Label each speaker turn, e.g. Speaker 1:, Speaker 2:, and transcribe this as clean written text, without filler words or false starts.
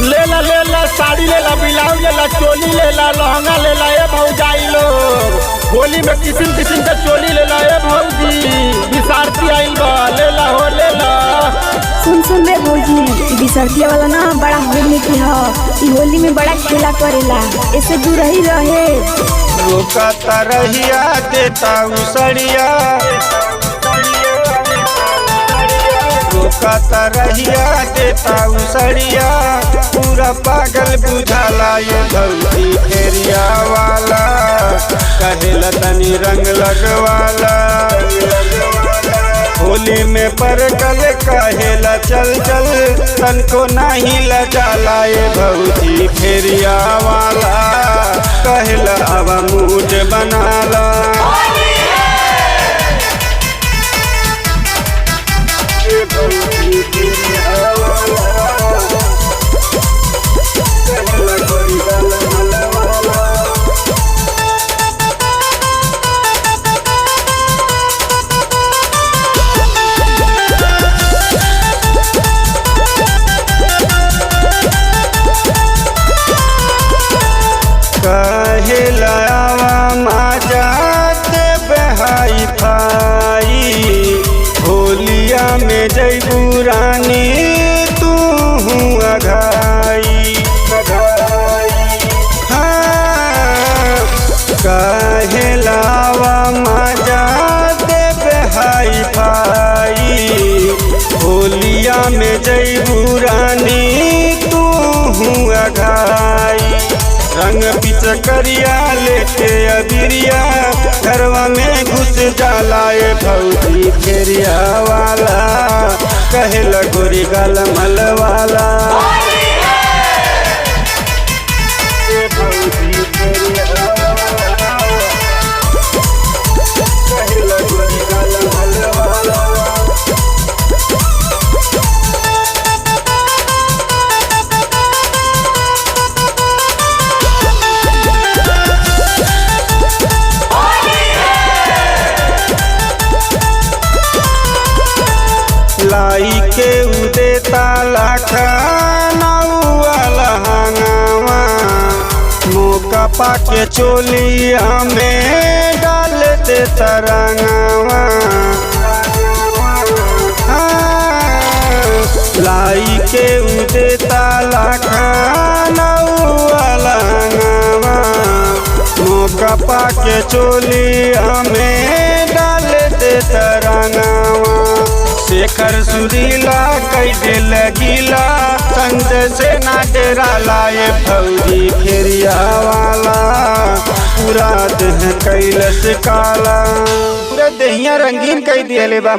Speaker 1: लेला साड़ी लेला, ब्लाउज लेला, चोली लेला, लहंगा लेला। ए भौजाई लोग होली में किस्म किस्म के चोली लेला। ए भौजी बिसारती आइल बा, लेला हो लेला।
Speaker 2: सुन रे भौजी, बिसरतिया वाला ना बड़ा होली की है। होली में बड़ा खेला करेला, ऐसे दूर ही रहे।
Speaker 3: रोका तरहिया देता उसड़िया, रोका तरहिया देता उसड़िया। पूरा पागल बुझाला ये भौजी फेरिया वाला, कहेला तनी रंग लगवाला। होली में परकल कहेला चल चल, तन को नहीं लजाला ये भौजी फेरिया वाला, कहेला अब मूड बनाला। कहेला माजात बहाई भाई, होलिया में जैबू रानी तू अघाई। हाँ कहेला माजात बहाई भाई, होलिया में जैबू रानी तू अघाई। रंग पिचकरिया लेके अबिरिया, घरवा में घुस जाला ये भौजी फेरिया वाला, कहेला गोरी गाल मल वाला। भौजी फेरिया वाला, कहेला गोरी गाल मल वाला। लाई के उदे ताला खानावा लहंगावा, मौका पाके चोलिया में डाल दे तरंगावा। लाई के उदे ताला खानावा लहंगावा, मौका पाके चोलिया में डाल दे तरंगावा। शेखर सुरीला कैसे लगीला, संग से ना डेरा लाए भौजी फेरिया वाला, पूरा देह कैलस काला, पूरा देहिया रंगीन कई दिया ले बा।